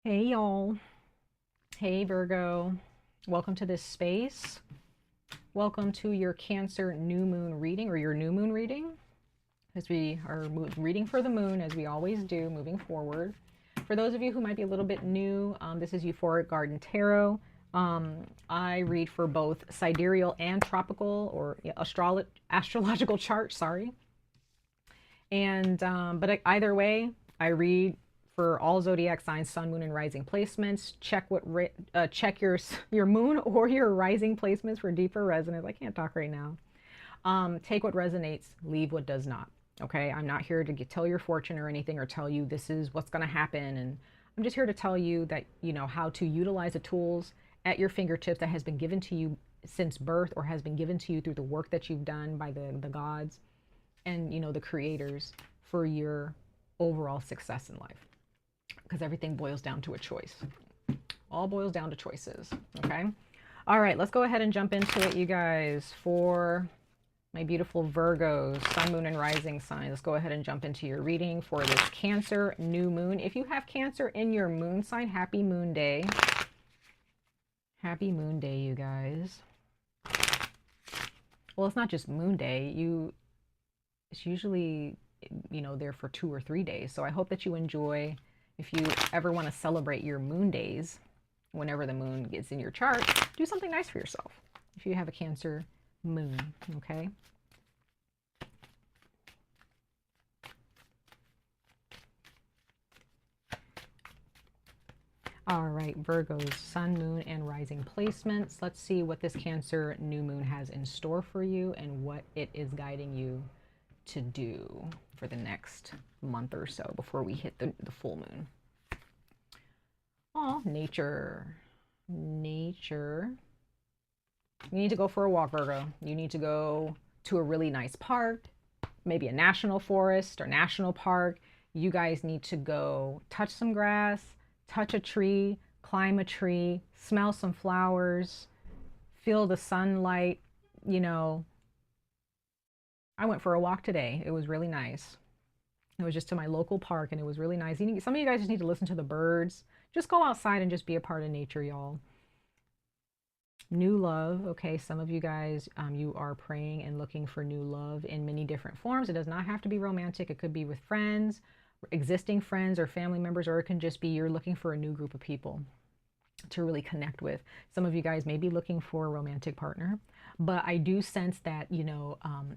Hey y'all. Hey Virgo. Welcome to this space. Welcome to your Cancer new moon reading, or your new moon reading, as we are reading for the moon, as we always do, moving forward. For those of you who might be a little bit new, this is Euphoric Garden Tarot. I read for both sidereal and tropical, or astrological charts, sorry. And but either way, I read for all zodiac signs, sun, moon, and rising placements. Check your moon or your rising placements for deeper resonance. I can't talk right now. Take what resonates, leave what does not. Okay, I'm not here to tell your fortune or anything, or tell you this is what's going to happen. And I'm just here to tell you that you know how to utilize the tools at your fingertips that has been given to you since birth, or has been given to you through the work that you've done by the gods and the creators, for your overall success in life, because everything boils down to a choice. All boils down to choices. Okay, all right, let's go ahead and jump into it, you guys. For my beautiful Virgos, sun, moon, and rising sign, let's go ahead and jump into your reading for this Cancer new moon. If you have Cancer in your moon sign, happy moon day. Happy moon day, you guys. Well, it's not just moon day. It's usually there for 2 or 3 days, so I hope that you enjoy. If you ever want to celebrate your moon days, whenever the moon gets in your chart, do something nice for yourself if you have a Cancer moon. Okay, all right, Virgo's sun, moon, and rising placements. Let's see what this Cancer new moon has in store for you and what it is guiding you to do for the next month or so before we hit the full moon. Oh, nature. Nature. You need to go for a walk, Virgo. You need to go to a really nice park, maybe a national forest or national park. You guys need to go touch some grass, touch a tree, climb a tree, smell some flowers, feel the sunlight. I went for a walk today. It was really nice. It was just to my local park, and it was really nice. Some of you guys just need to listen to the birds. Just go outside and just be a part of nature, y'all. New love. Okay, some of you guys, you are praying and looking for new love in many different forms. It does not have to be romantic. It could be with friends, existing friends, or family members, or it can just be you're looking for a new group of people to really connect with. Some of you guys may be looking for a romantic partner, but I do sense that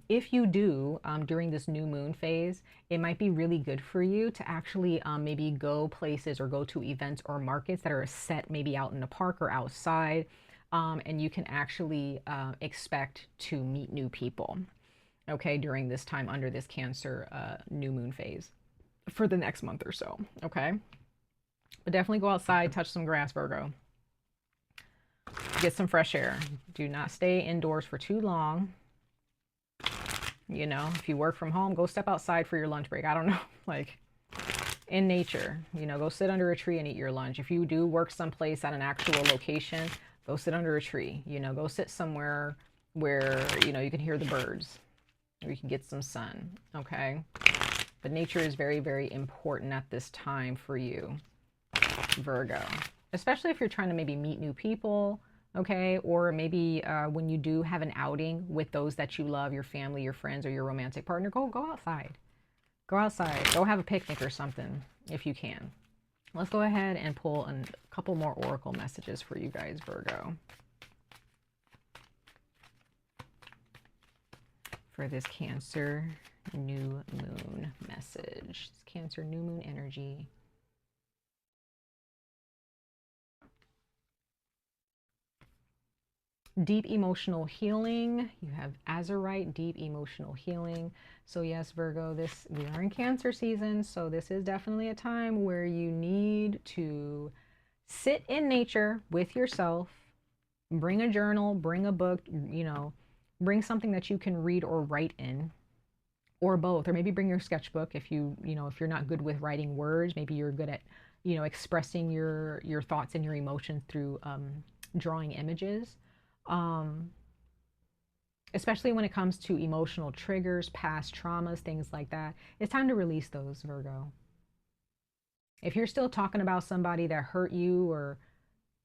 if you do, during this new moon phase, it might be really good for you to actually maybe go places or go to events or markets that are set maybe out in the park or outside, and you can actually expect to meet new people, okay, during this time under this Cancer new moon phase for the next month or so. Okay, but definitely go outside, touch some grass, Virgo. Get some fresh air. Do not stay indoors for too long. If you work from home, go step outside for your lunch break. I don't know, like in nature, go sit under a tree and eat your lunch. If you do work someplace at an actual location, go sit under a tree. Go sit somewhere where, you can hear the birds, or you can get some sun. Okay. But nature is very, very important at this time for you, Virgo, especially if you're trying to maybe meet new people, okay? Or maybe when you do have an outing with those that you love, your family, your friends, or your romantic partner, go outside. Go outside. Go have a picnic or something if you can. Let's go ahead and pull a couple more oracle messages for you guys, Virgo, for this Cancer new moon message. This Cancer new moon energy. Deep emotional healing. You have Azurite, deep emotional healing. So yes, Virgo, we are in Cancer season, so this is definitely a time where you need to sit in nature with yourself. Bring a journal, bring a book, bring something that you can read or write in, or both. Or maybe bring your sketchbook if if you're not good with writing words. Maybe you're good at expressing your thoughts and your emotions through drawing images. Especially when it comes to emotional triggers, past traumas, things like that. It's time to release those, Virgo. If you're still talking about somebody that hurt you, or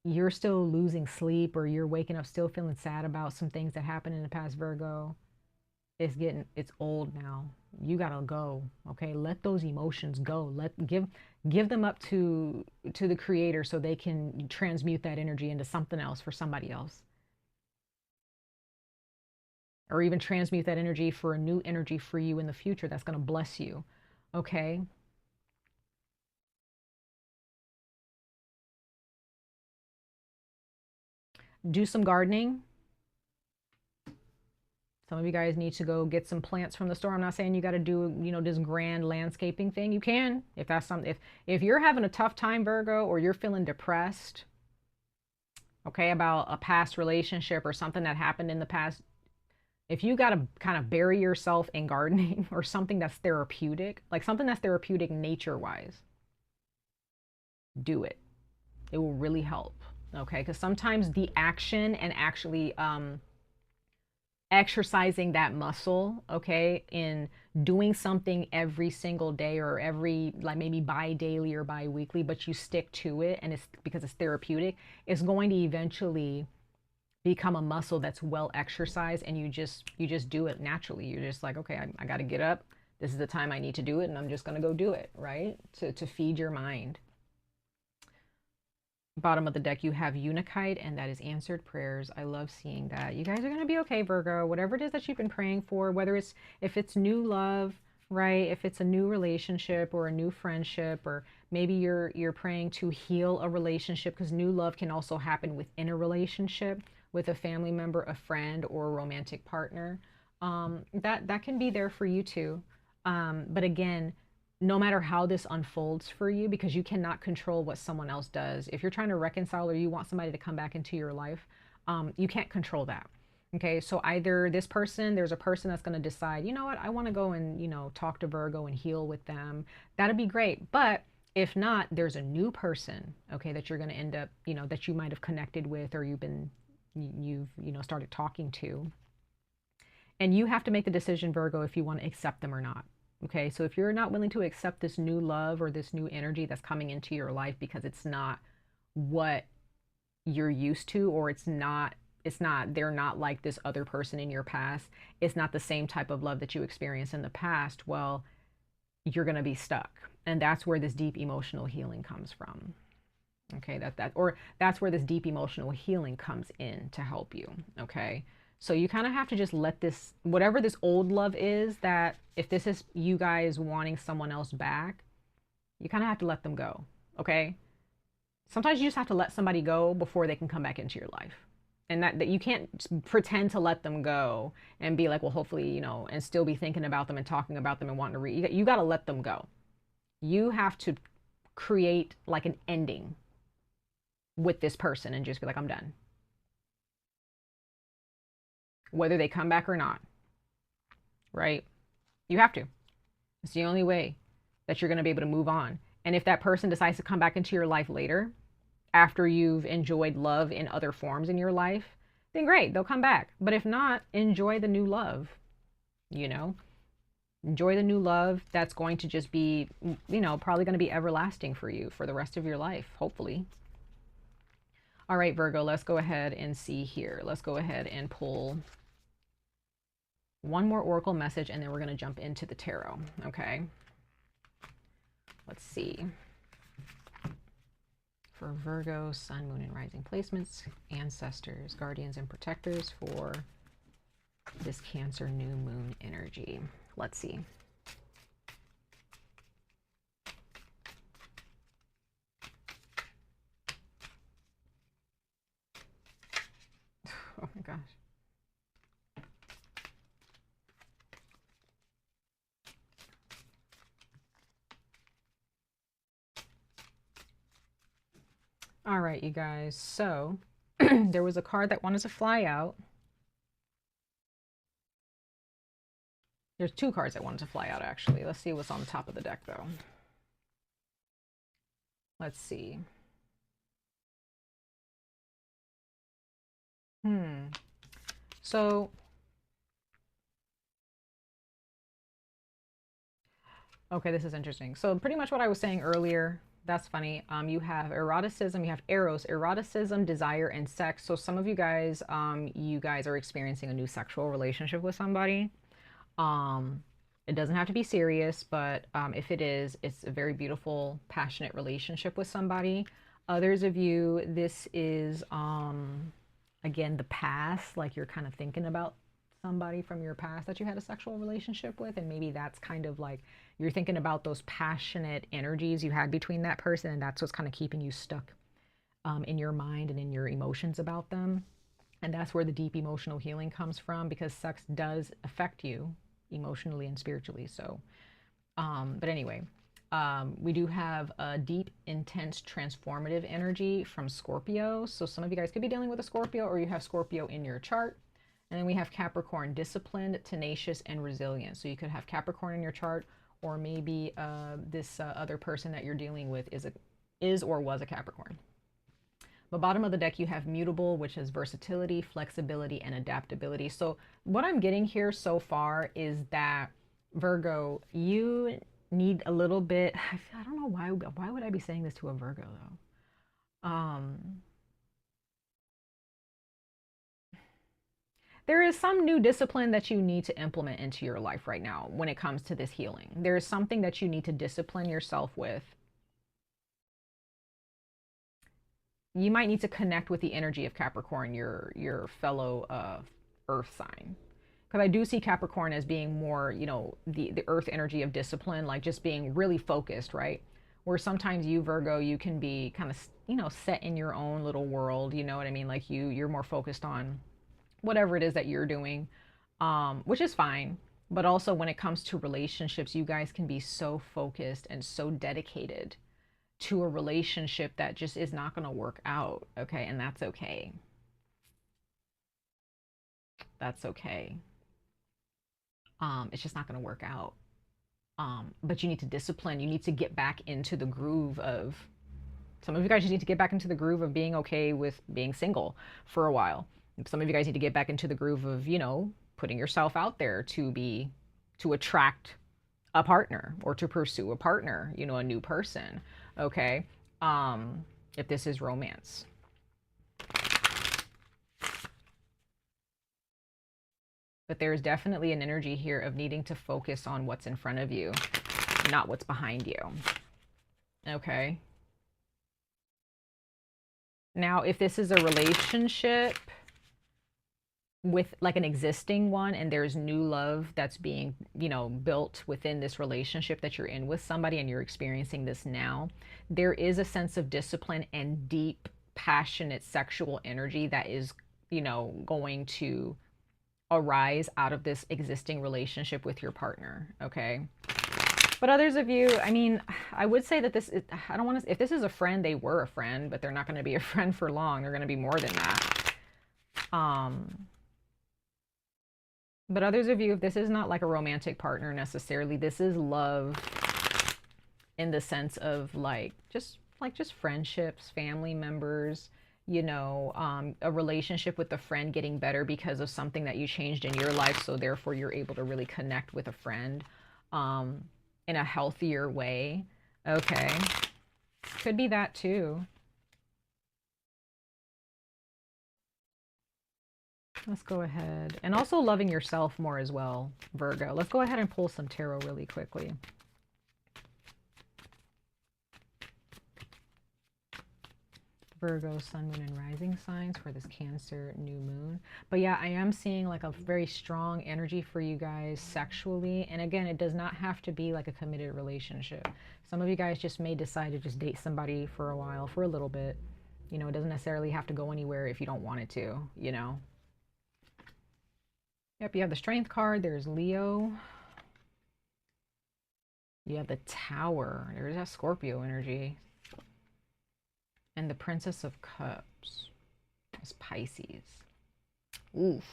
you're still losing sleep, or you're waking up still feeling sad about some things that happened in the past, Virgo, it's old now. You gotta go. Okay, let those emotions go. Give them up to the creator so they can transmute that energy into something else for somebody else, or even transmute that energy for a new energy for you in the future that's going to bless you. Okay. Do some gardening. Some of you guys need to go get some plants from the store. I'm not saying you got to do, this grand landscaping thing. You can, if that's something, if you're having a tough time, Virgo, or you're feeling depressed, okay, about a past relationship or something that happened in the past, if you got to kind of bury yourself in gardening or something that's therapeutic, like something that's therapeutic nature wise, do it. It will really help. Okay. Because sometimes the action and actually exercising that muscle, okay, in doing something every single day, or every, like maybe bi-daily or bi-weekly, but you stick to it, and it's because it's therapeutic, is going to eventually become a muscle that's well exercised, and you just do it naturally. You're just like, okay, I got to get up, this is the time I need to do it, and I'm just going to go do it, right, to feed your mind. Bottom of the deck, you have Unakite, and that is answered prayers. I love seeing that. You guys are going to be okay, Virgo. Whatever it is that you've been praying for, whether it's, if it's new love, right, if it's a new relationship or a new friendship, or maybe you're praying to heal a relationship, because new love can also happen within a relationship with a family member, a friend, or a romantic partner. That can be there for you too. But again, no matter how this unfolds for you, because you cannot control what someone else does. If you're trying to reconcile, or you want somebody to come back into your life, you can't control that. Okay, so either there's a person that's going to decide, you know what, I want to go and, talk to Virgo and heal with them. That'd be great. But if not, there's a new person, okay, that you're going to end up, that you might have connected with, or you've started talking to. And you have to make the decision, Virgo, if you want to accept them or not. Okay, so if you're not willing to accept this new love or this new energy that's coming into your life, because it's not what you're used to, or they're not like this other person in your past, it's not the same type of love that you experienced in the past, well, you're going to be stuck. And that's where this deep emotional healing comes from. Okay, that's where this deep emotional healing comes in to help you. Okay. So you kind of have to just let this, whatever this old love is, that if this is you guys wanting someone else back, you kind of have to let them go. Okay. Sometimes you just have to let somebody go before they can come back into your life. And that you can't pretend to let them go and be like, well, hopefully, and still be thinking about them and talking about them and wanting to read. You got to let them go. You have to create like an ending with this person and just be like, I'm done. Whether they come back or not, right? You have to. It's the only way that you're going to be able to move on. And if that person decides to come back into your life later, after you've enjoyed love in other forms in your life, then great, they'll come back. But if not, enjoy the new love, enjoy the new love. That's going to just be, probably going to be everlasting for you for the rest of your life, hopefully. All right, Virgo, let's go ahead and see here. Let's go ahead and pull one more oracle message, and then we're going to jump into the tarot. Okay. Let's see. For Virgo, sun, moon, and rising placements, ancestors, guardians, and protectors for this Cancer new moon energy. Let's see. Oh my gosh. All right, you guys. So there was a card that wanted to fly out. There's two cards that wanted to fly out, actually. Let's see what's on the top of the deck, though. Let's see. So, okay, this is interesting. So pretty much what I was saying earlier, That's funny. You have eroticism, you have eros, eroticism, desire, and sex. So some of you guys are experiencing a new sexual relationship with somebody. Um, it doesn't have to be serious, but if it is, it's a very beautiful, passionate relationship with somebody. Others of you, this is again the past, like you're kind of thinking about somebody from your past that you had a sexual relationship with, and maybe that's kind of like you're thinking about those passionate energies you had between that person, and that's what's kind of keeping you stuck in your mind and in your emotions about them. And that's where the deep emotional healing comes from, because sex does affect you emotionally and spiritually. So, but anyway, we do have a deep, intense, transformative energy from Scorpio. So some of you guys could be dealing with a Scorpio, or you have Scorpio in your chart. And then we have Capricorn, disciplined, tenacious, and resilient. So you could have Capricorn in your chart, or maybe this other person that you're dealing with is or was a Capricorn. The bottom of the deck, you have mutable, which is versatility, flexibility, and adaptability. So what I'm getting here so far is that, Virgo, you need a little bit, I don't know why would I be saying this to a Virgo though? There is some new discipline that you need to implement into your life right now when it comes to this healing. There is something that you need to discipline yourself with. You might need to connect with the energy of Capricorn, your fellow earth sign. Because I do see Capricorn as being more, the earth energy of discipline, like just being really focused, right? Where sometimes you, Virgo, you can be kind of, set in your own little world, you know what I mean? Like you're more focused on whatever it is that you're doing, which is fine. But also when it comes to relationships, you guys can be so focused and so dedicated to a relationship that just is not going to work out. Okay. And that's okay. That's okay. It's just not going to work out. But you need to discipline. You need to get back into the groove of, some of you guys just need to get back into the groove of being okay with being single for a while. Some of you guys need to get back into the groove of, putting yourself out there to attract a partner or to pursue a partner, a new person. Okay. If this is romance. But there's definitely an energy here of needing to focus on what's in front of you, not what's behind you. Okay. Now, if this is a relationship with like an existing one, and there's new love that's being, built within this relationship that you're in with somebody, and you're experiencing this now, there is a sense of discipline and deep, passionate sexual energy that is, going to arise out of this existing relationship with your partner. Okay. But others of you, I mean, I would say that this is, I don't want to, if this is a friend, they were a friend, but they're not going to be a friend for long. They're going to be more than that. But others of you, if this is not like a romantic partner necessarily, this is love in the sense of just friendships, family members, a relationship with a friend getting better because of something that you changed in your life. So therefore you're able to really connect with a friend in a healthier way. Okay. Could be that too. Let's go ahead. And also loving yourself more as well, Virgo. Let's go ahead and pull some tarot really quickly. Virgo, sun, moon, and rising signs for this Cancer new moon. But yeah, I am seeing like a very strong energy for you guys sexually. And again, it does not have to be like a committed relationship. Some of you guys just may decide to just date somebody for a while, for a little bit. It doesn't necessarily have to go anywhere if you don't want it to, Yep, you have the Strength card. There's Leo. You have the Tower. There's that Scorpio energy. And the Princess of Cups is Pisces. Oof.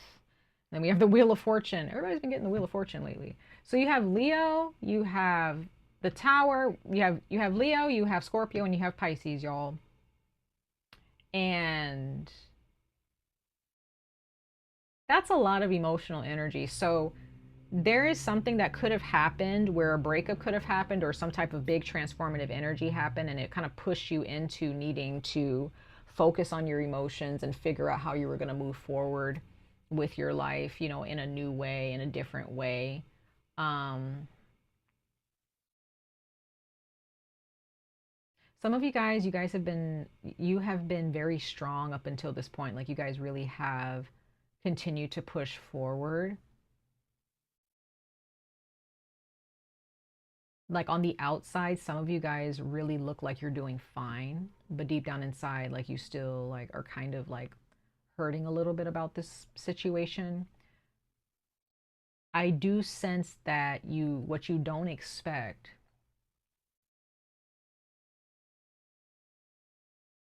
Then we have the Wheel of Fortune. Everybody's been getting the Wheel of Fortune lately. So you have Leo, you have the Tower, you have Leo, you have Scorpio, and you have Pisces, y'all. And that's a lot of emotional energy. So there is something that could have happened where a breakup could have happened or some type of big transformative energy happened, and it kind of pushed you into needing to focus on your emotions and figure out how you were going to move forward with your life, you know, in a new way, in a different way. Um, some of you guys have been, you have been very strong up until this point. Like you guys really have continued to push forward. Like on the outside, some of you guys really look like you're doing fine, but deep down inside, like you still like are kind of like hurting a little bit about this situation. I do sense that what you don't expect,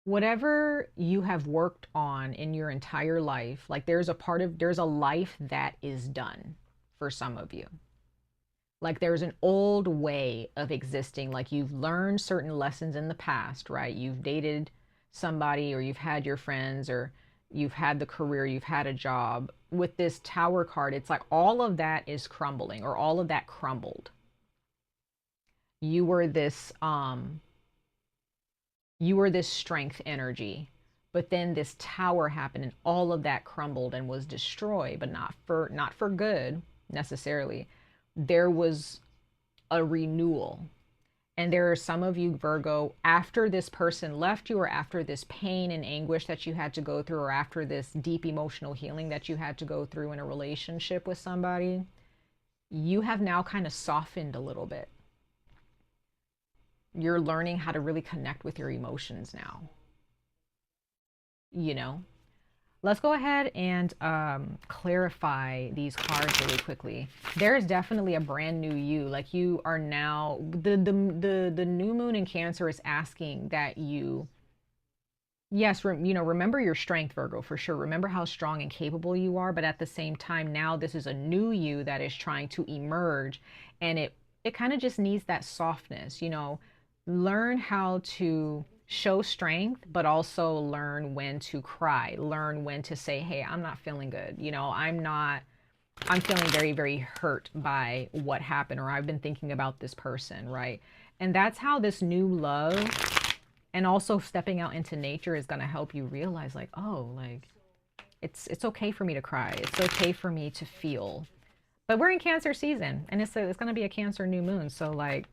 whatever you have worked on in your entire life, like there's a life that is done for some of you. Like there's an old way of existing. Like you've learned certain lessons in the past, right? You've dated somebody, or you've had your friends, or you've had the career, you've had a job. With this Tower card, it's like all of that is crumbling, or all of that crumbled. You were this you were this strength energy, but then this tower happened and all of that crumbled and was destroyed, but not for good necessarily. There was a renewal. And there are some of you, Virgo, after this person left you, or after this pain and anguish that you had to go through, or after this deep emotional healing that you had to go through in a relationship with somebody, you have now kind of softened a little bit. You're learning how to really connect with your emotions now. You know, let's go ahead and clarify these cards really quickly. There is definitely a brand new you. Like you are now, the new moon in Cancer is asking that you, yes, you know, remember your strength, Virgo, for sure. Remember how strong and capable you are, but at the same time, now this is a new you that is trying to emerge, and it kind of just needs that softness, you know. Learn how to show strength, but also learn when to cry, learn when to say, hey, I'm not feeling good. You know, I'm feeling very, very hurt by what happened, or I've been thinking about this person, right? And that's how this new love and also stepping out into nature is going to help you realize, like, oh, like it's okay for me to cry. It's okay for me to feel. But we're in Cancer season, and it's going to be a Cancer new moon. So like,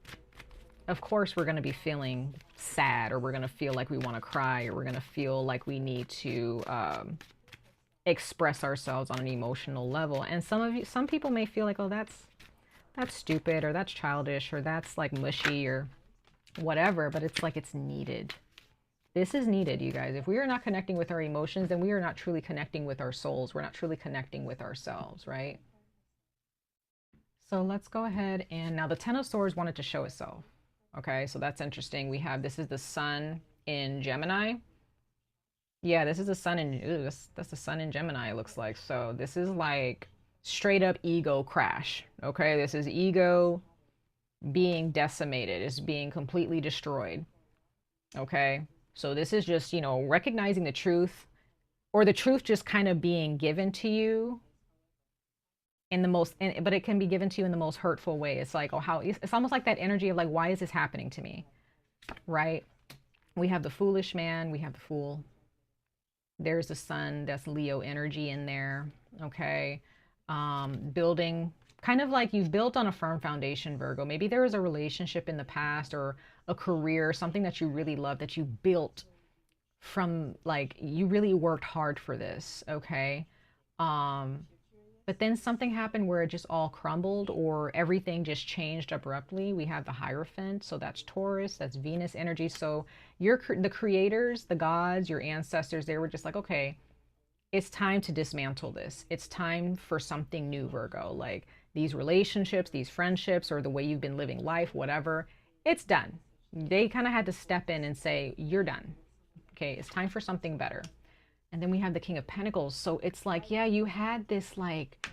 of course we're going to be feeling sad, or we're going to feel like we want to cry, or we're going to feel like we need to express ourselves on an emotional level. And some people may feel like, oh, that's stupid, or that's childish, or that's like mushy, or whatever. But it's like, it's needed. This is needed, you guys. If we are not connecting with our emotions, then we are not truly connecting with our souls. We're not truly connecting with ourselves, right? So let's go ahead, and now the Ten of Swords wanted to show itself. Okay, so that's interesting. We have, this is the sun in Gemini. Yeah, this is the sun in, that's the sun in Gemini, it looks like. So this is like straight up ego crash. Okay, this is ego being decimated, is being completely destroyed. Okay, so this is just, you know, recognizing the truth, or the truth just kind of being given to you in the most, but it can be given to you in the most hurtful way. It's like, oh, how, it's almost like that energy of like, why is this happening to me? Right? We have the foolish man, we have the fool. There's the sun, that's Leo energy in there. Okay. Building, kind of like you've built on a firm foundation, Virgo. Maybe there was a relationship in the past, or a career, something that you really love, that you built from, like, you really worked hard for this. Okay. But then something happened where it just all crumbled, or everything just changed abruptly. We have the Hierophant, so that's Taurus, that's Venus energy. So the creators, the gods, your ancestors, they were just like, okay, it's time to dismantle this. It's time for something new, Virgo. Like these relationships, these friendships, or the way you've been living life, whatever, it's done. They kind of had to step in and say, you're done. Okay, it's time for something better. And then we have the King of Pentacles. So it's like, yeah, you had this, like,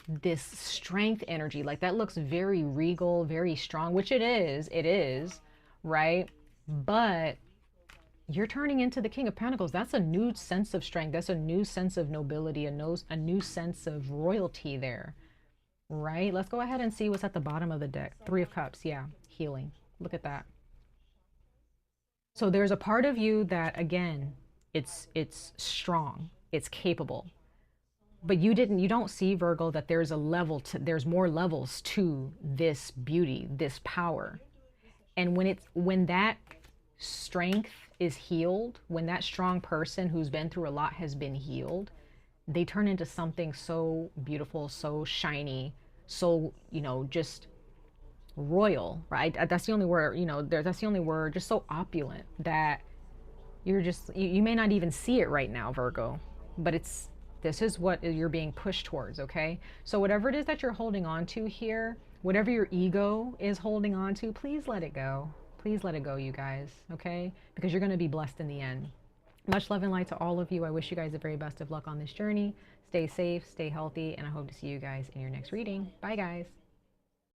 this strength energy. Like that looks very regal, very strong, which it is, right? But you're turning into the King of Pentacles. That's a new sense of strength. That's a new sense of nobility, a new sense of royalty there, right? Let's go ahead and see what's at the bottom of the deck. Three of Cups. Yeah, healing. Look at that. So there's a part of you that, again, it's strong, it's capable. But you don't see, Virgo, that there's more levels to this beauty, this power. And when that strength is healed, when that strong person who's been through a lot has been healed, they turn into something so beautiful, so shiny, so, just royal, right? That's the only word, that's the only word, just so opulent that you may not even see it right now, Virgo, but this is what you're being pushed towards, okay? So whatever it is that you're holding on to here, whatever your ego is holding on to, please let it go. Please let it go, you guys, okay? Because you're going to be blessed in the end. Much love and light to all of you. I wish you guys the very best of luck on this journey. Stay safe, stay healthy, and I hope to see you guys in your next reading. Bye, guys.